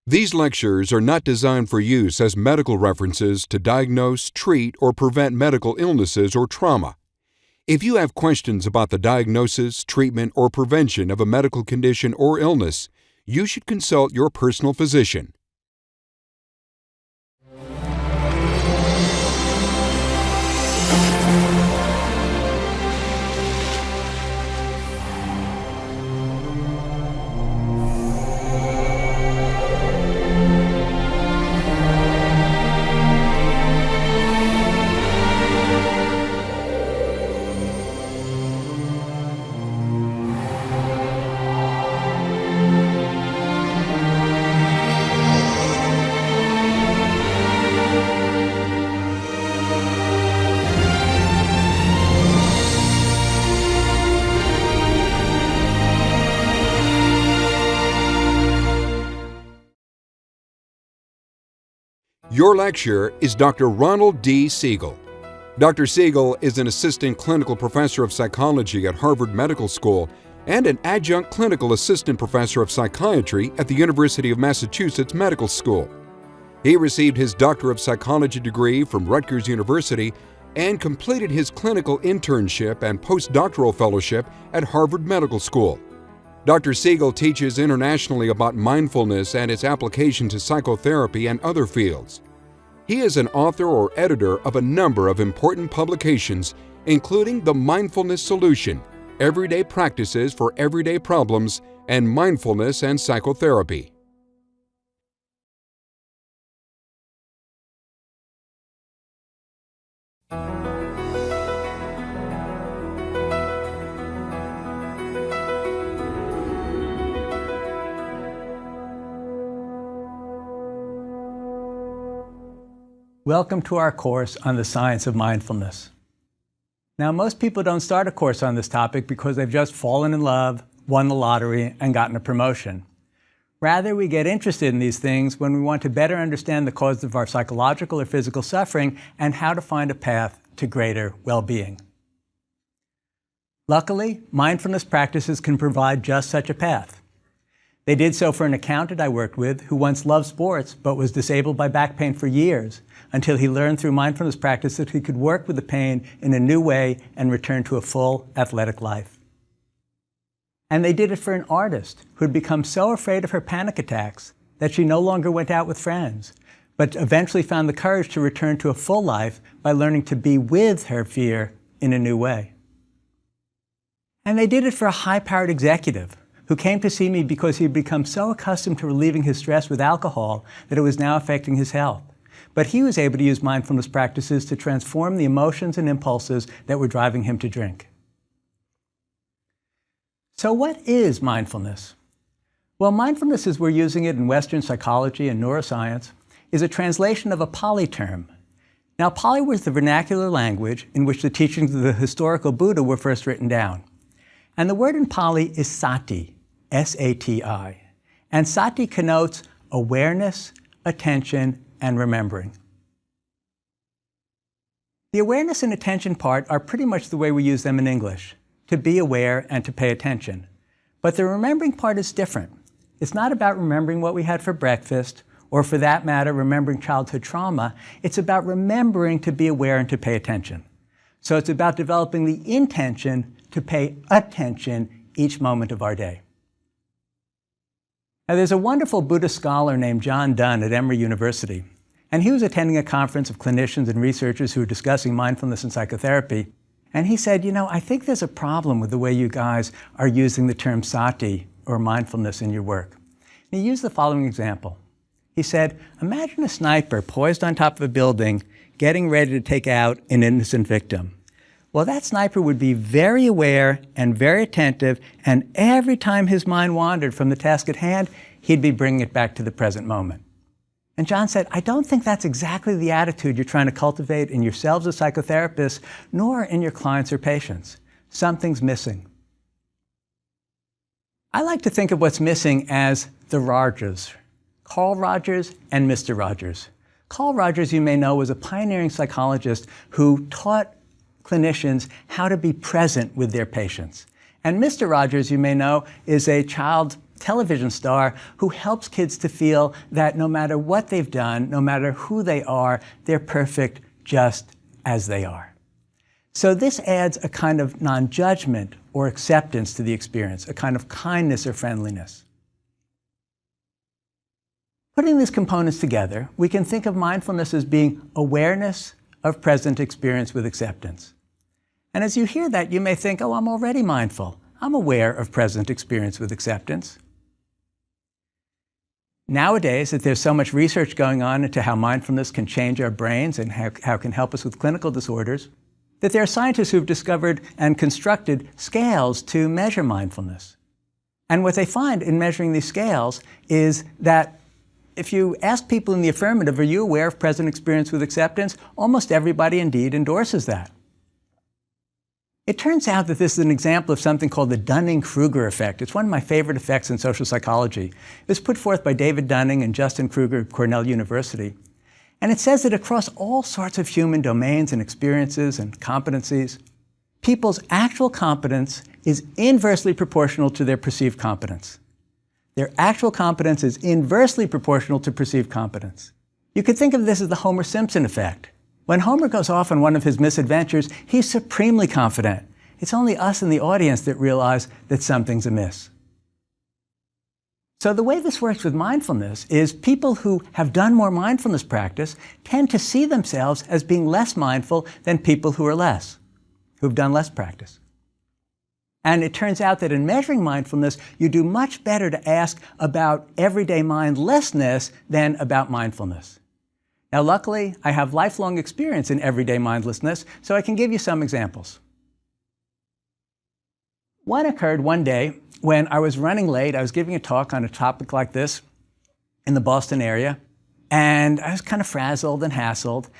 These lectures are not designed for use as medical references to diagnose, treat, or prevent medical illnesses or trauma. If you have questions about the diagnosis, treatment, or prevention of a medical condition or illness, you should consult your personal physician. Your lecturer is Dr. Ronald D. Siegel. Dr. Siegel is an assistant clinical professor of psychology at Harvard Medical School and an adjunct clinical assistant professor of psychiatry at the University of Massachusetts Medical School. He received his Doctor of Psychology degree from Rutgers University and completed his clinical internship and postdoctoral fellowship at Harvard Medical School. Dr. Siegel teaches internationally about mindfulness and its application to psychotherapy and other fields. He is an author or editor of a number of important publications, including The Mindfulness Solution, Everyday Practices for Everyday Problems, and Mindfulness and Psychotherapy. Welcome to our course on the Science of Mindfulness. Now, most people don't start a course on this topic because they've just fallen in love, won the lottery, and gotten a promotion. Rather, we get interested in these things when we want to better understand the cause of our psychological or physical suffering and how to find a path to greater well-being. Luckily, mindfulness practices can provide just such a path. They did so for an accountant I worked with who once loved sports but was disabled by back pain for years until he learned through mindfulness practice that he could work with the pain in a new way and return to a full athletic life. And they did it for an artist who had become so afraid of her panic attacks that she no longer went out with friends, but eventually found the courage to return to a full life by learning to be with her fear in a new way. And they did it for a high-powered executive who came to see me because he had become so accustomed to relieving his stress with alcohol that it was now affecting his health. But he was able to use mindfulness practices to transform the emotions and impulses that were driving him to drink. So what is mindfulness? Well, mindfulness, as we're using it in Western psychology and neuroscience, is a translation of a Pali term. Now, Pali was the vernacular language in which the teachings of the historical Buddha were first written down. And the word in Pali is sati, S-A-T-I. And sati connotes awareness, attention, and remembering. The awareness and attention part are pretty much the way we use them in English, to be aware and to pay attention. But the remembering part is different. It's not about remembering what we had for breakfast, or for that matter, remembering childhood trauma. It's about remembering to be aware and to pay attention. So it's about developing the intention to pay attention each moment of our day. Now, there's a wonderful Buddhist scholar named John Dunn at Emory University, and he was attending a conference of clinicians and researchers who were discussing mindfulness and psychotherapy. And he said, I think there's a problem with the way you guys are using the term sati, or mindfulness, in your work. And he used the following example. He said, imagine a sniper poised on top of a building, getting ready to take out an innocent victim. Well, that sniper would be very aware and very attentive, and every time his mind wandered from the task at hand, he'd be bringing it back to the present moment. And John said, I don't think that's exactly the attitude you're trying to cultivate in yourselves as psychotherapists, nor in your clients or patients. Something's missing. I like to think of what's missing as the Rogers, Carl Rogers and Mr. Rogers. Carl Rogers, you may know, was a pioneering psychologist who taught clinicians how to be present with their patients. And Mr. Rogers, you may know, is a child television star who helps kids to feel that no matter what they've done, no matter who they are, they're perfect just as they are. So this adds a kind of non-judgment or acceptance to the experience, a kind of kindness or friendliness. Putting these components together, we can think of mindfulness as being awareness of present experience with acceptance. And as you hear that, you may think, oh, I'm already mindful. I'm aware of present experience with acceptance. Nowadays, that there's so much research going on into how mindfulness can change our brains and how it can help us with clinical disorders, that there are scientists who've discovered and constructed scales to measure mindfulness. And what they find in measuring these scales is that if you ask people in the affirmative, are you aware of present experience with acceptance? Almost everybody indeed endorses that. It turns out that this is an example of something called the Dunning-Kruger effect. It's one of my favorite effects in social psychology. It was put forth by David Dunning and Justin Kruger at Cornell University. And it says that across all sorts of human domains and experiences and competencies, people's actual competence is inversely proportional to their perceived competence. Their actual competence is inversely proportional to perceived competence. You could think of this as the Homer Simpson effect. When Homer goes off on one of his misadventures, he's supremely confident. It's only us in the audience that realize that something's amiss. So the way this works with mindfulness is people who have done more mindfulness practice tend to see themselves as being less mindful than people who are less, who've done less practice. And it turns out that in measuring mindfulness, you do much better to ask about everyday mindlessness than about mindfulness. Now, luckily, I have lifelong experience in everyday mindlessness, so I can give you some examples. One occurred one day when I was running late. I was giving a talk on a topic like this in the Boston area, and I was kind of frazzled and hassled,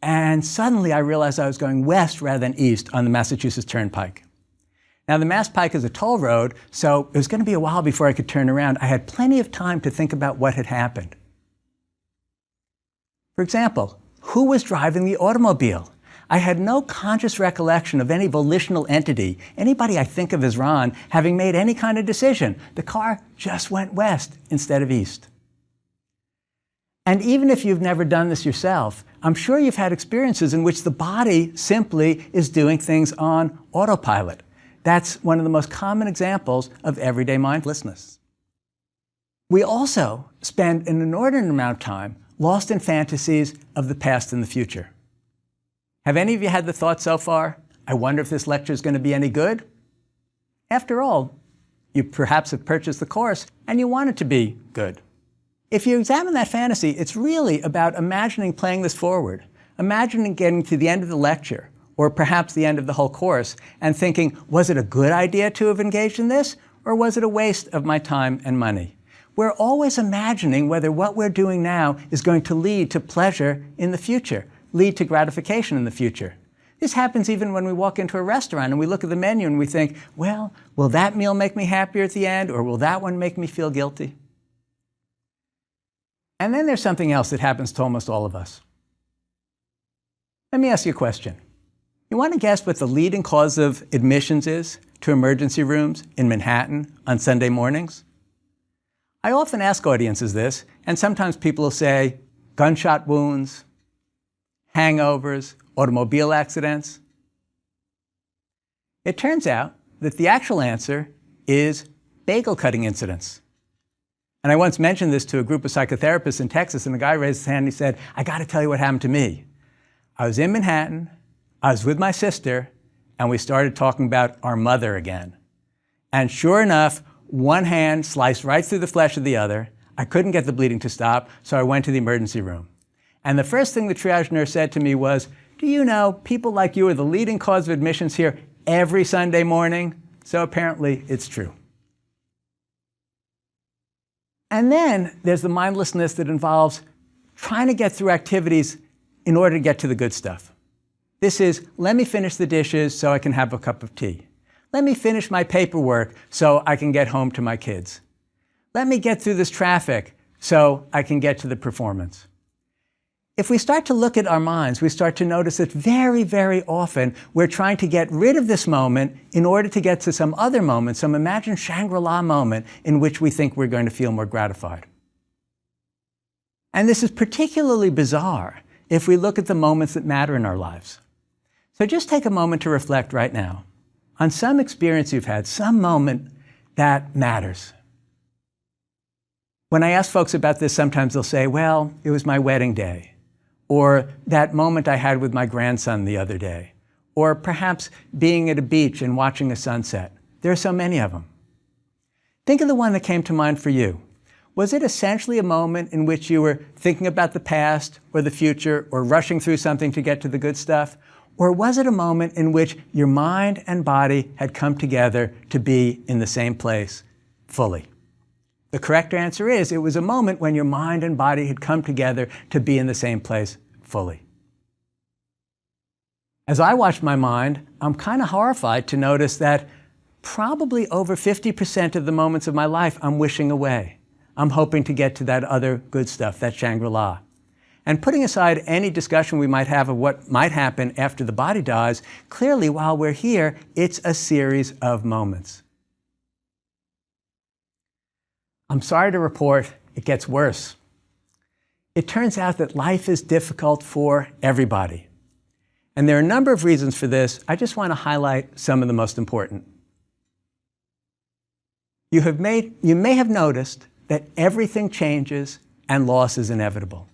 and suddenly I realized I was going west rather than east on the Massachusetts Turnpike. Now, the Mass Pike is a toll road, so it was going to be a while before I could turn around. I had plenty of time to think about what had happened. For example, who was driving the automobile? I had no conscious recollection of any volitional entity, anybody I think of as Ron, having made any kind of decision. The car just went west instead of east. And even if you've never done this yourself, I'm sure you've had experiences in which the body simply is doing things on autopilot. That's one of the most common examples of everyday mindlessness. We also spend an inordinate amount of time lost in fantasies of the past and the future. Have any of you had the thought so far, I wonder if this lecture is going to be any good? After all, you perhaps have purchased the course and you want it to be good. If you examine that fantasy, it's really about imagining playing this forward, imagining getting to the end of the lecture, or perhaps the end of the whole course, and thinking, was it a good idea to have engaged in this, or was it a waste of my time and money? We're always imagining whether what we're doing now is going to lead to pleasure in the future, lead to gratification in the future. This happens even when we walk into a restaurant and we look at the menu and we think, well, will that meal make me happier at the end, or will that one make me feel guilty? And then there's something else that happens to almost all of us. Let me ask you a question. You want to guess what the leading cause of admissions is to emergency rooms in Manhattan on Sunday mornings? I often ask audiences this, and sometimes people will say gunshot wounds, hangovers, automobile accidents. It turns out that the actual answer is bagel cutting incidents. And I once mentioned this to a group of psychotherapists in Texas, and the guy raised his hand and he said, I got to tell you what happened to me. I was in Manhattan, I was with my sister, and we started talking about our mother again. And sure enough, one hand sliced right through the flesh of the other. I couldn't get the bleeding to stop, so I went to the emergency room. And the first thing the triage nurse said to me was, do you know, people like you are the leading cause of admissions here every Sunday morning? So apparently it's true. And then there's the mindlessness that involves trying to get through activities in order to get to the good stuff. This is, let me finish the dishes so I can have a cup of tea. Let me finish my paperwork so I can get home to my kids. Let me get through this traffic so I can get to the performance. If we start to look at our minds, we start to notice that very, very often we're trying to get rid of this moment in order to get to some other moment, some imagined Shangri-La moment in which we think we're going to feel more gratified. And this is particularly bizarre if we look at the moments that matter in our lives. So just take a moment to reflect right now on some experience you've had, some moment that matters. When I ask folks about this, sometimes they'll say, well, it was my wedding day, or that moment I had with my grandson the other day, or perhaps being at a beach and watching a sunset. There are so many of them. Think of the one that came to mind for you. Was it essentially a moment in which you were thinking about the past or the future or rushing through something to get to the good stuff? Or was it a moment in which your mind and body had come together to be in the same place fully? The correct answer is it was a moment when your mind and body had come together to be in the same place fully. As I watch my mind, I'm kind of horrified to notice that probably over 50% of the moments of my life I'm wishing away. I'm hoping to get to that other good stuff, that Shangri-La. And putting aside any discussion we might have of what might happen after the body dies, clearly while we're here, it's a series of moments. I'm sorry to report, it gets worse. It turns out that life is difficult for everybody. And there are a number of reasons for this. I just want to highlight some of the most important. You may have noticed that everything changes and loss is inevitable.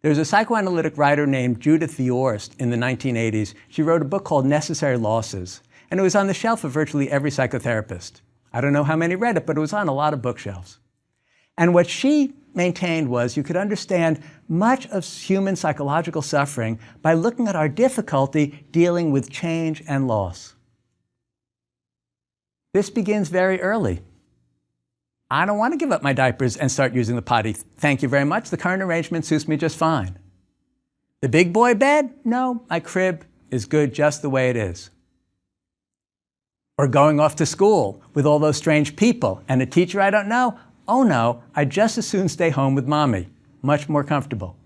There's a psychoanalytic writer named Judith Viorst in the 1980s. She wrote a book called Necessary Losses, and it was on the shelf of virtually every psychotherapist. I don't know how many read it, but it was on a lot of bookshelves. And what she maintained was you could understand much of human psychological suffering by looking at our difficulty dealing with change and loss. This begins very early. I don't want to give up my diapers and start using the potty. Thank you very much. The current arrangement suits me just fine. The big boy bed? No, my crib is good just the way it is. Or going off to school with all those strange people and a teacher I don't know? Oh no, I'd just as soon stay home with mommy. Much more comfortable.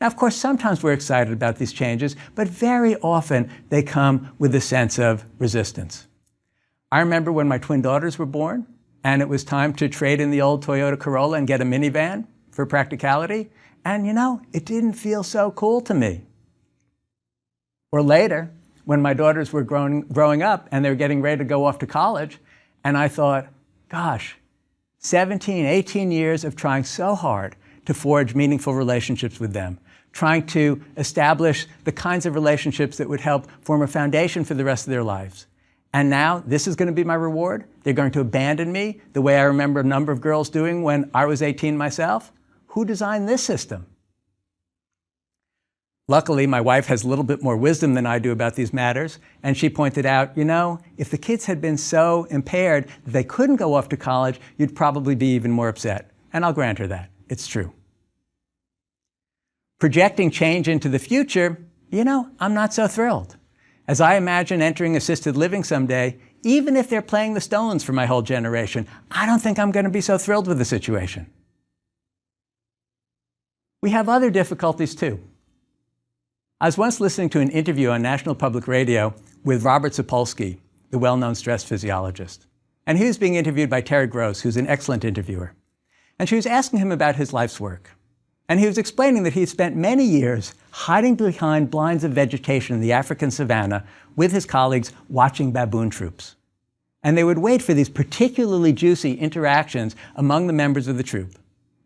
Now, of course, sometimes we're excited about these changes, but very often they come with a sense of resistance. I remember when my twin daughters were born, and it was time to trade in the old Toyota Corolla and get a minivan for practicality. And you know, it didn't feel so cool to me. Or later, when my daughters were growing up and they were getting ready to go off to college, and I thought, gosh, 17, 18 years of trying so hard to forge meaningful relationships with them, trying to establish the kinds of relationships that would help form a foundation for the rest of their lives. And now this is going to be my reward? They're going to abandon me the way I remember a number of girls doing when I was 18 myself? Who designed this system? Luckily, my wife has a little bit more wisdom than I do about these matters, and she pointed out, you know, if the kids had been so impaired that they couldn't go off to college, you'd probably be even more upset. And I'll grant her that. It's true. Projecting change into the future, you know, I'm not so thrilled. As I imagine entering assisted living someday, even if they're playing the Stones for my whole generation, I don't think I'm going to be so thrilled with the situation. We have other difficulties too. I was once listening to an interview on National Public Radio with Robert Sapolsky, the well-known stress physiologist. And he was being interviewed by Terry Gross, who's an excellent interviewer. And she was asking him about his life's work. And he was explaining that he had spent many years hiding behind blinds of vegetation in the African savanna with his colleagues watching baboon troops. And they would wait for these particularly juicy interactions among the members of the troop.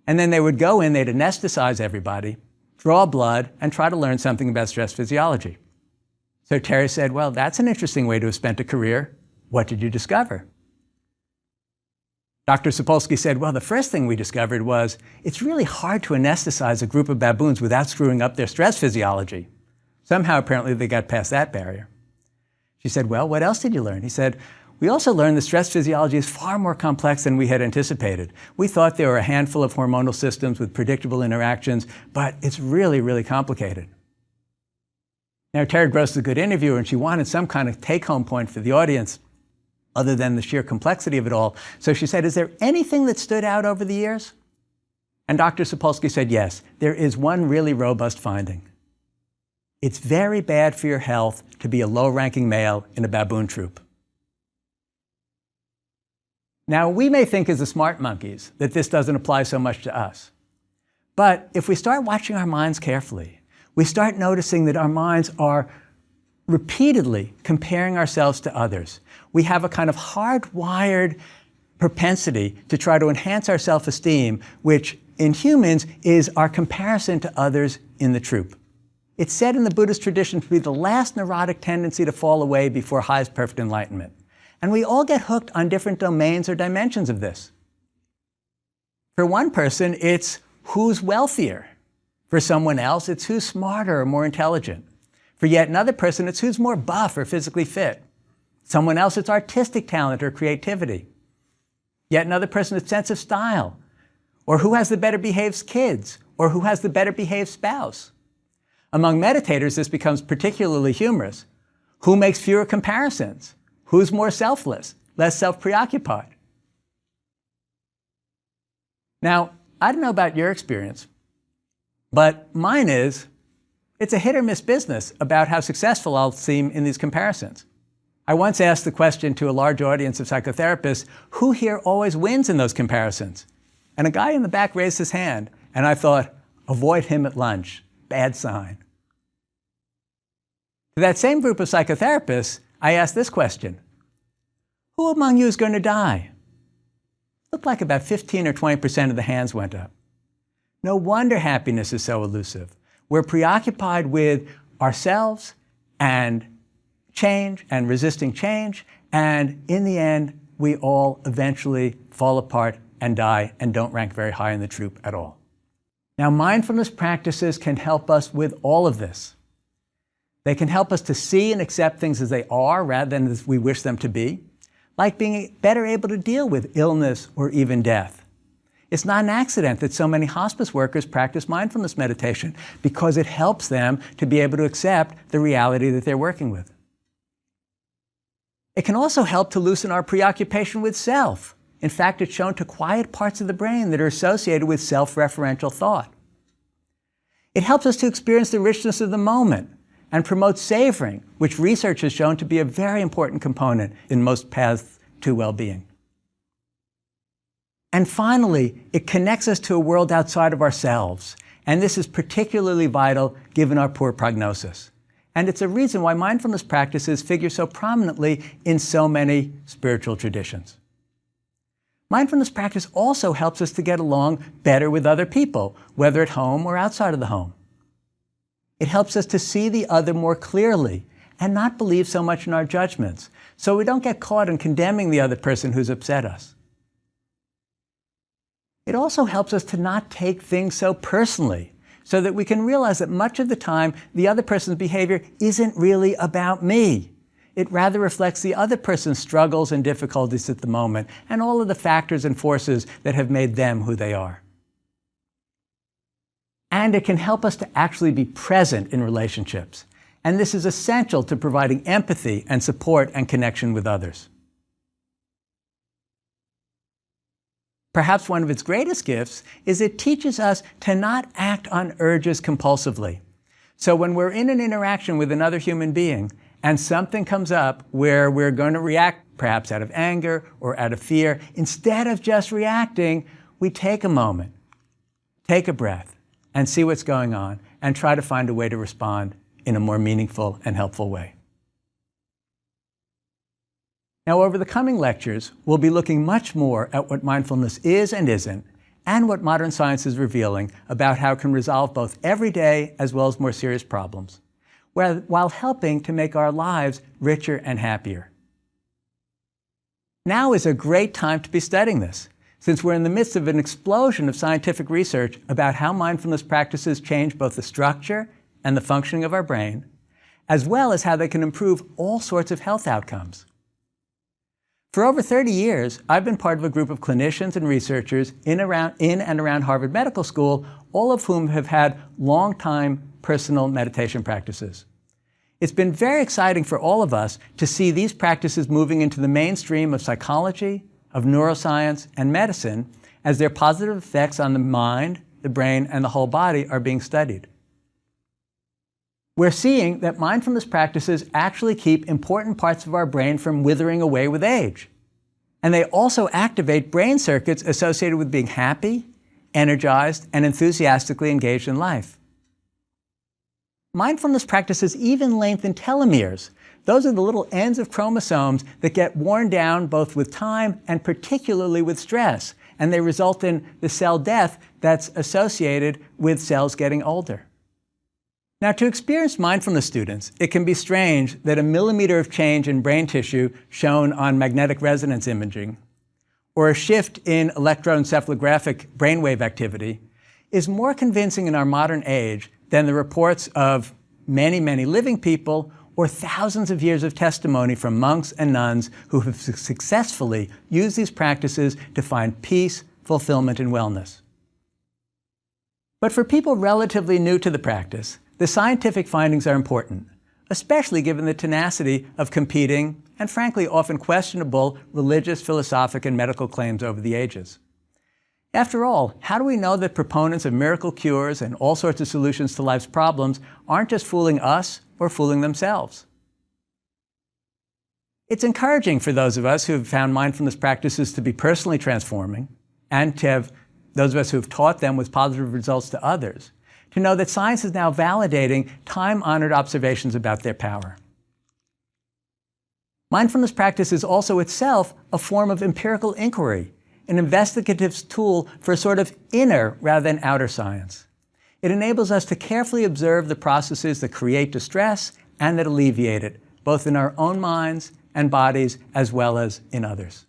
And then they would go in, they'd anesthetize everybody, draw blood, and try to learn something about stress physiology. So Terry said, well, that's an interesting way to have spent a career. What did you discover? Dr. Sapolsky said, well, the first thing we discovered was it's really hard to anesthetize a group of baboons without screwing up their stress physiology. Somehow, apparently, they got past that barrier. She said, well, what else did you learn? He said, we also learned that stress physiology is far more complex than we had anticipated. We thought there were a handful of hormonal systems with predictable interactions, but it's really, really complicated. Now, Terry Gross is a good interviewer, and she wanted some kind of take-home point for the audience other than the sheer complexity of it all. So she said, is there anything that stood out over the years? And Dr. Sapolsky said, yes, there is one really robust finding. It's very bad for your health to be a low-ranking male in a baboon troop. Now, we may think as the smart monkeys that this doesn't apply so much to us. But if we start watching our minds carefully, we start noticing that our minds are repeatedly comparing ourselves to others. We have a kind of hardwired propensity to try to enhance our self-esteem, which in humans is our comparison to others in the troop. It's said in the Buddhist tradition to be the last neurotic tendency to fall away before highest perfect enlightenment. And we all get hooked on different domains or dimensions of this. For one person, it's who's wealthier. For someone else, it's who's smarter or more intelligent. For yet another person, it's who's more buff or physically fit. Someone else, it's artistic talent or creativity. Yet another person, it's sense of style, or who has the better behaved kids, or who has the better behaved spouse. Among meditators, this becomes particularly humorous. Who makes fewer comparisons? Who's more selfless, less self-preoccupied? Now, I don't know about your experience, but mine is, it's a hit or miss business about how successful I'll seem in these comparisons. I once asked the question to a large audience of psychotherapists, who here always wins in those comparisons? And a guy in the back raised his hand, and I thought, avoid him at lunch, bad sign. To that same group of psychotherapists, I asked this question, who among you is going to die? Looked like about 15 or 20% of the hands went up. No wonder happiness is so elusive. We're preoccupied with ourselves and change and resisting change, and in the end, we all eventually fall apart and die and don't rank very high in the troop at all. Now, mindfulness practices can help us with all of this. They can help us to see and accept things as they are rather than as we wish them to be, like being better able to deal with illness or even death. It's not an accident that so many hospice workers practice mindfulness meditation because it helps them to be able to accept the reality that they're working with. It can also help to loosen our preoccupation with self. In fact, it's shown to quiet parts of the brain that are associated with self-referential thought. It helps us to experience the richness of the moment and promotes savoring, which research has shown to be a very important component in most paths to well-being. And finally, it connects us to a world outside of ourselves, and this is particularly vital given our poor prognosis. And it's a reason why mindfulness practices figure so prominently in so many spiritual traditions. Mindfulness practice also helps us to get along better with other people, whether at home or outside of the home. It helps us to see the other more clearly and not believe so much in our judgments, so we don't get caught in condemning the other person who's upset us. It also helps us to not take things so personally, so that we can realize that much of the time, the other person's behavior isn't really about me. It rather reflects the other person's struggles and difficulties at the moment, and all of the factors and forces that have made them who they are. And it can help us to actually be present in relationships. And this is essential to providing empathy and support and connection with others. Perhaps one of its greatest gifts is it teaches us to not act on urges compulsively. So when we're in an interaction with another human being and something comes up where we're going to react perhaps out of anger or out of fear, instead of just reacting, we take a moment, take a breath, and see what's going on and try to find a way to respond in a more meaningful and helpful way. Now, over the coming lectures, we'll be looking much more at what mindfulness is and isn't, and what modern science is revealing about how it can resolve both everyday as well as more serious problems, while helping to make our lives richer and happier. Now is a great time to be studying this, since we're in the midst of an explosion of scientific research about how mindfulness practices change both the structure and the functioning of our brain, as well as how they can improve all sorts of health outcomes. For over 30 years, I've been part of a group of clinicians and researchers in and around Harvard Medical School, all of whom have had long-time personal meditation practices. It's been very exciting for all of us to see these practices moving into the mainstream of psychology, of neuroscience, and medicine, as their positive effects on the mind, the brain, and the whole body are being studied. We're seeing that mindfulness practices actually keep important parts of our brain from withering away with age. And they also activate brain circuits associated with being happy, energized, and enthusiastically engaged in life. Mindfulness practices even lengthen telomeres. Those are the little ends of chromosomes that get worn down both with time and particularly with stress, and they result in the cell death that's associated with cells getting older. Now, to experienced mindfulness students, it can be strange that a millimeter of change in brain tissue shown on magnetic resonance imaging, or a shift in electroencephalographic brainwave activity, is more convincing in our modern age than the reports of many, many living people or thousands of years of testimony from monks and nuns who have successfully used these practices to find peace, fulfillment, and wellness. But for people relatively new to the practice, the scientific findings are important, especially given the tenacity of competing and frankly often questionable religious, philosophic, and medical claims over the ages. After all, how do we know that proponents of miracle cures and all sorts of solutions to life's problems aren't just fooling us or fooling themselves? It's encouraging for those of us who have found mindfulness practices to be personally transforming, and to have those of us who have taught them with positive results to others, to know that science is now validating time-honored observations about their power. Mindfulness practice is also itself a form of empirical inquiry, an investigative tool for a sort of inner rather than outer science. It enables us to carefully observe the processes that create distress and that alleviate it, both in our own minds and bodies as well as in others.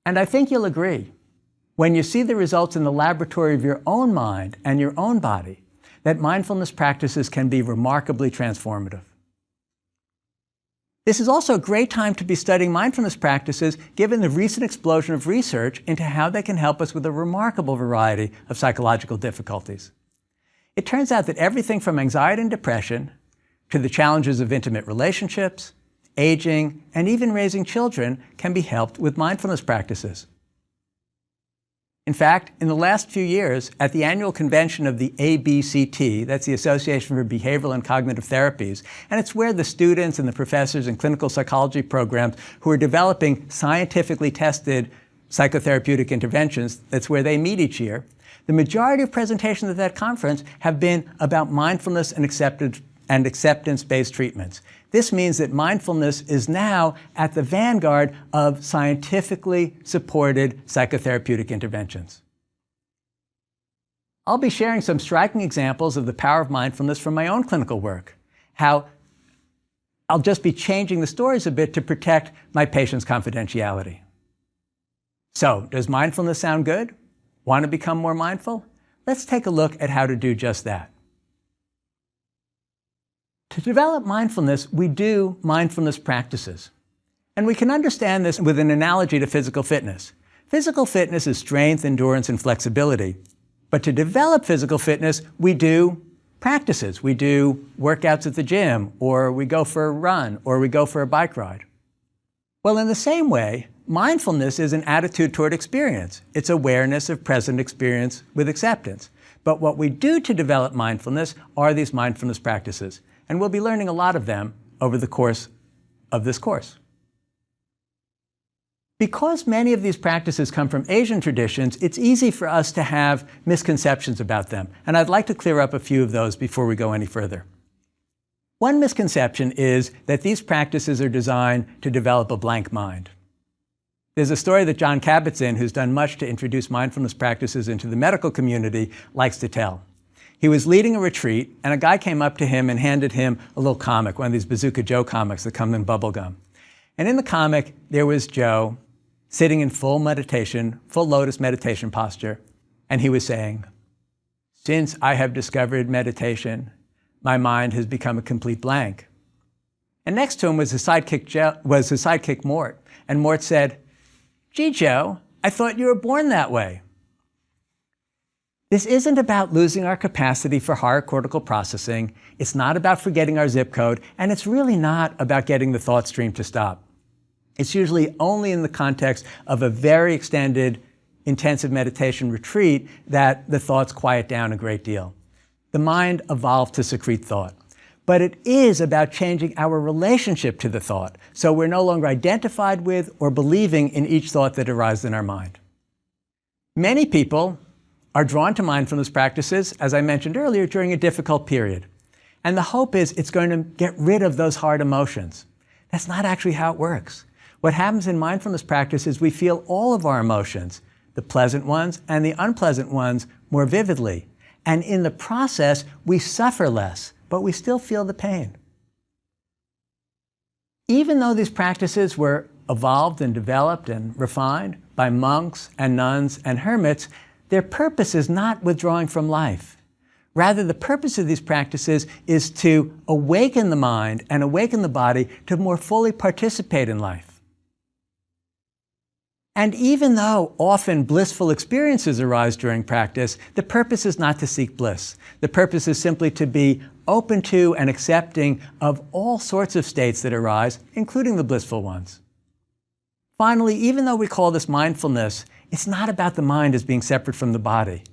And I think you'll agree, when you see the results in the laboratory of your own mind and your own body, that mindfulness practices can be remarkably transformative. This is also a great time to be studying mindfulness practices given the recent explosion of research into how they can help us with a remarkable variety of psychological difficulties. It turns out that everything from anxiety and depression to the challenges of intimate relationships, aging, and even raising children can be helped with mindfulness practices. In fact, in the last few years, at the annual convention of the ABCT, that's the Association for Behavioral and Cognitive Therapies, and it's where the students and the professors in clinical psychology programs who are developing scientifically tested psychotherapeutic interventions, that's where they meet each year, the majority of presentations at that conference have been about mindfulness and acceptance-based treatments. This means that mindfulness is now at the vanguard of scientifically supported psychotherapeutic interventions. I'll be sharing some striking examples of the power of mindfulness from my own clinical work, how I'll just be changing the stories a bit to protect my patients' confidentiality. So, does mindfulness sound good? Want to become more mindful? Let's take a look at how to do just that. To develop mindfulness, we do mindfulness practices. And we can understand this with an analogy to physical fitness. Physical fitness is strength, endurance, and flexibility. But to develop physical fitness, we do practices. We do workouts at the gym, or we go for a run, or we go for a bike ride. Well, in the same way, mindfulness is an attitude toward experience. It's awareness of present experience with acceptance. But what we do to develop mindfulness are these mindfulness practices. And we'll be learning a lot of them over the course of this course. Because many of these practices come from Asian traditions, it's easy for us to have misconceptions about them. And I'd like to clear up a few of those before we go any further. One misconception is that these practices are designed to develop a blank mind. There's a story that John Kabat-Zinn, who's done much to introduce mindfulness practices into the medical community, likes to tell. He was leading a retreat, and a guy came up to him and handed him a little comic, one of these Bazooka Joe comics that come in bubble gum. And in the comic, there was Joe sitting in full meditation, full lotus meditation posture, and he was saying, "Since I have discovered meditation, my mind has become a complete blank." And next to him was his sidekick Mort, and Mort said, "Gee, Joe, I thought you were born that way." This isn't about losing our capacity for higher cortical processing. It's not about forgetting our zip code, and it's really not about getting the thought stream to stop. It's usually only in the context of a very extended, intensive meditation retreat that the thoughts quiet down a great deal. The mind evolved to secrete thought. But it is about changing our relationship to the thought, so we're no longer identified with or believing in each thought that arises in our mind. Many people are drawn to mindfulness practices, as I mentioned earlier, during a difficult period. And the hope is it's going to get rid of those hard emotions. That's not actually how it works. What happens in mindfulness practice is we feel all of our emotions, the pleasant ones and the unpleasant ones, more vividly. And in the process, we suffer less, but we still feel the pain. Even though these practices were evolved and developed and refined by monks and nuns and hermits, their purpose is not withdrawing from life. Rather, the purpose of these practices is to awaken the mind and awaken the body to more fully participate in life. And even though often blissful experiences arise during practice, the purpose is not to seek bliss. The purpose is simply to be open to and accepting of all sorts of states that arise, including the blissful ones. Finally, even though we call this mindfulness, it's not about the mind as being separate from the body.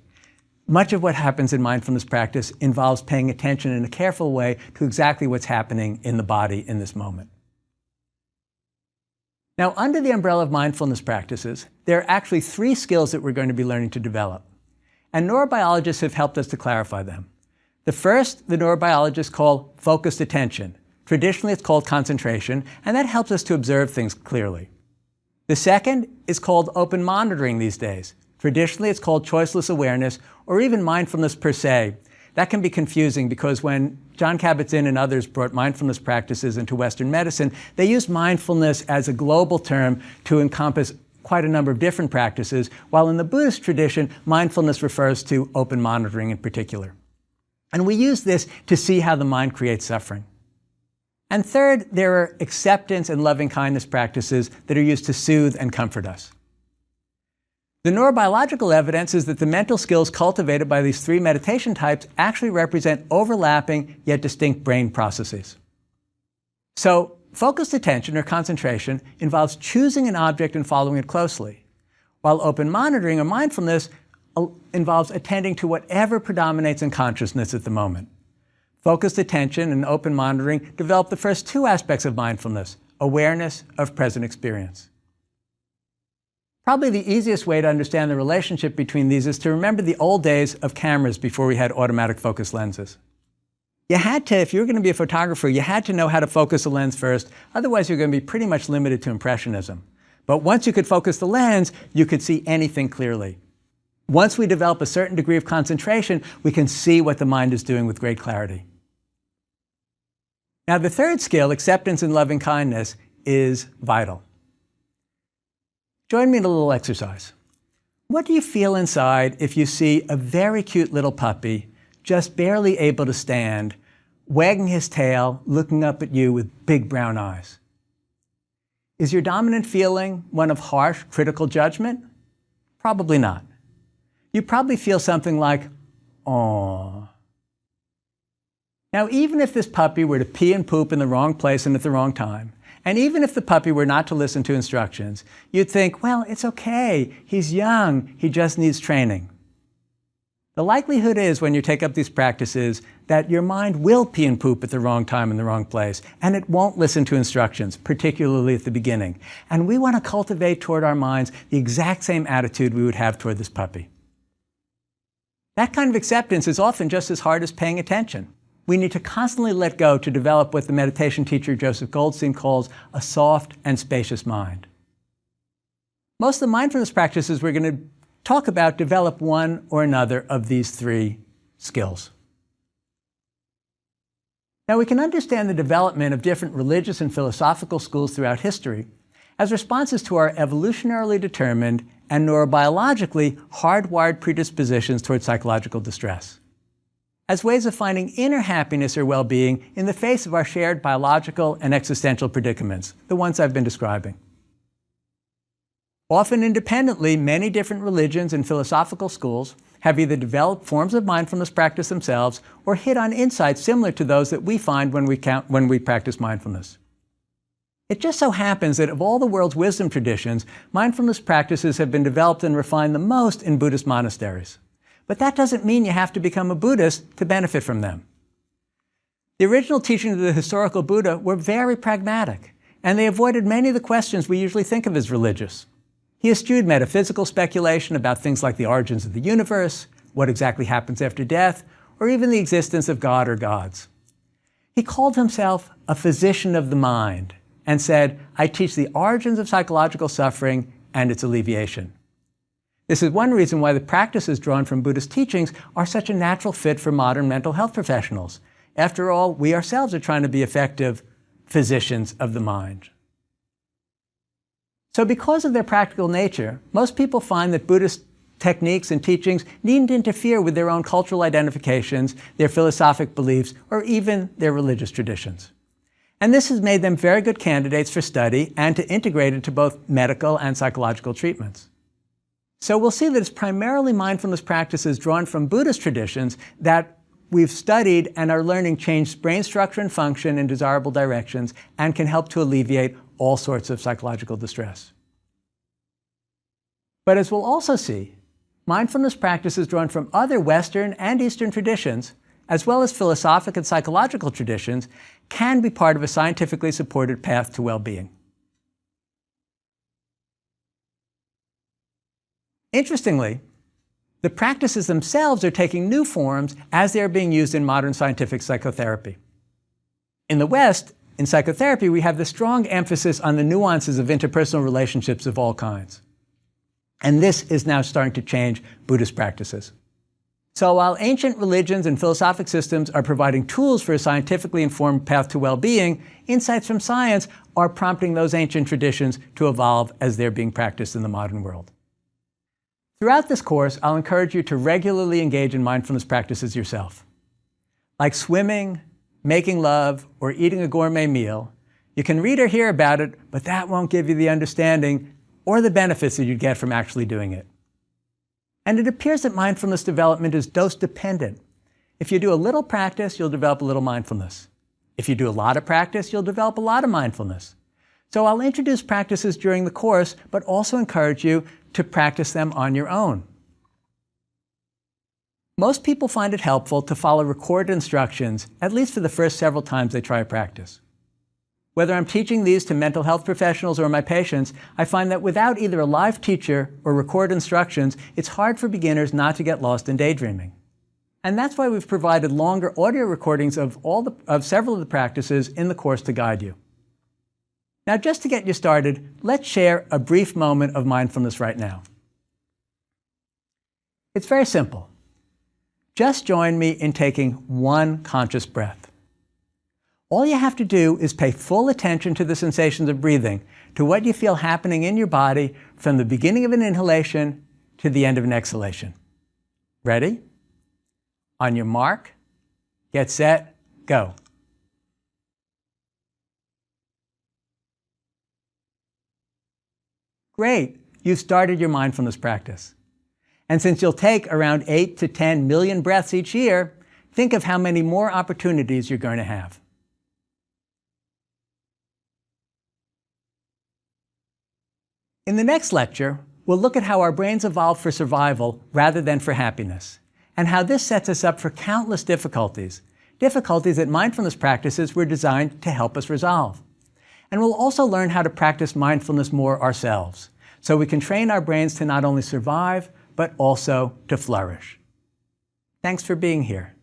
Much of what happens in mindfulness practice involves paying attention in a careful way to exactly what's happening in the body in this moment. Now, under the umbrella of mindfulness practices, there are actually 3 skills that we're going to be learning to develop. And neurobiologists have helped us to clarify them. The first, the neurobiologists call focused attention. Traditionally, it's called concentration, and that helps us to observe things clearly. The second is called open monitoring these days. Traditionally, it's called choiceless awareness, or even mindfulness per se. That can be confusing because when John Kabat-Zinn and others brought mindfulness practices into Western medicine, they used mindfulness as a global term to encompass quite a number of different practices, while in the Buddhist tradition, mindfulness refers to open monitoring in particular. And we use this to see how the mind creates suffering. And third, there are acceptance and loving kindness practices that are used to soothe and comfort us. The neurobiological evidence is that the mental skills cultivated by these 3 meditation types actually represent overlapping yet distinct brain processes. So, focused attention or concentration involves choosing an object and following it closely, while open monitoring or mindfulness involves attending to whatever predominates in consciousness at the moment. Focused attention and open monitoring develop the first 2 aspects of mindfulness, awareness of present experience. Probably the easiest way to understand the relationship between these is to remember the old days of cameras before we had automatic focus lenses. You had to, if you were going to be a photographer, you had to know how to focus a lens first, otherwise you're going to be pretty much limited to impressionism. But once you could focus the lens, you could see anything clearly. Once we develop a certain degree of concentration, we can see what the mind is doing with great clarity. Now, the third skill, acceptance and loving kindness, is vital. Join me in a little exercise. What do you feel inside if you see a very cute little puppy, just barely able to stand, wagging his tail, looking up at you with big brown eyes? Is your dominant feeling one of harsh, critical judgment? Probably not. You probably feel something like, "Aww." Now, even if this puppy were to pee and poop in the wrong place and at the wrong time, and even if the puppy were not to listen to instructions, you'd think, well, it's okay, he's young, he just needs training. The likelihood is when you take up these practices that your mind will pee and poop at the wrong time in the wrong place, and it won't listen to instructions, particularly at the beginning. And we want to cultivate toward our minds the exact same attitude we would have toward this puppy. That kind of acceptance is often just as hard as paying attention. We need to constantly let go to develop what the meditation teacher Joseph Goldstein calls a soft and spacious mind. Most of the mindfulness practices we're going to talk about develop one or another of these 3 skills. Now, we can understand the development of different religious and philosophical schools throughout history as responses to our evolutionarily determined and neurobiologically hardwired predispositions toward psychological distress, as ways of finding inner happiness or well-being in the face of our shared biological and existential predicaments, the ones I've been describing. Often independently, many different religions and philosophical schools have either developed forms of mindfulness practice themselves or hit on insights similar to those that we find when we practice mindfulness. It just so happens that of all the world's wisdom traditions, mindfulness practices have been developed and refined the most in Buddhist monasteries. But that doesn't mean you have to become a Buddhist to benefit from them. The original teachings of the historical Buddha were very pragmatic, and they avoided many of the questions we usually think of as religious. He eschewed metaphysical speculation about things like the origins of the universe, what exactly happens after death, or even the existence of God or gods. He called himself a physician of the mind and said, "I teach the origins of psychological suffering and its alleviation." This is one reason why the practices drawn from Buddhist teachings are such a natural fit for modern mental health professionals. After all, we ourselves are trying to be effective physicians of the mind. So because of their practical nature, most people find that Buddhist techniques and teachings needn't interfere with their own cultural identifications, their philosophic beliefs, or even their religious traditions. And this has made them very good candidates for study and to integrate into both medical and psychological treatments. So we'll see that it's primarily mindfulness practices drawn from Buddhist traditions that we've studied and are learning change brain structure and function in desirable directions and can help to alleviate all sorts of psychological distress. But as we'll also see, mindfulness practices drawn from other Western and Eastern traditions, as well as philosophic and psychological traditions, can be part of a scientifically supported path to well-being. Interestingly, the practices themselves are taking new forms as they are being used in modern scientific psychotherapy. In the West, in psychotherapy, we have the strong emphasis on the nuances of interpersonal relationships of all kinds. And this is now starting to change Buddhist practices. So while ancient religions and philosophic systems are providing tools for a scientifically informed path to well-being, insights from science are prompting those ancient traditions to evolve as they're being practiced in the modern world. Throughout this course, I'll encourage you to regularly engage in mindfulness practices yourself. Like swimming, making love, or eating a gourmet meal, you can read or hear about it, but that won't give you the understanding or the benefits that you'd get from actually doing it. And it appears that mindfulness development is dose-dependent. If you do a little practice, you'll develop a little mindfulness. If you do a lot of practice, you'll develop a lot of mindfulness. So I'll introduce practices during the course, but also encourage you to practice them on your own. Most people find it helpful to follow recorded instructions, at least for the first several times they try a practice. Whether I'm teaching these to mental health professionals or my patients, I find that without either a live teacher or recorded instructions, it's hard for beginners not to get lost in daydreaming. And that's why we've provided longer audio recordings of several of the practices in the course to guide you. Now, just to get you started, let's share a brief moment of mindfulness right now. It's very simple. Just join me in taking one conscious breath. All you have to do is pay full attention to the sensations of breathing, to what you feel happening in your body from the beginning of an inhalation to the end of an exhalation. Ready? On your mark, get set, go. Great, you've started your mindfulness practice. And since you'll take around 8 to 10 million breaths each year, think of how many more opportunities you're going to have. In the next lecture, we'll look at how our brains evolved for survival rather than for happiness, and how this sets us up for countless difficulties that mindfulness practices were designed to help us resolve. And we'll also learn how to practice mindfulness more ourselves, so we can train our brains to not only survive, but also to flourish. Thanks for being here.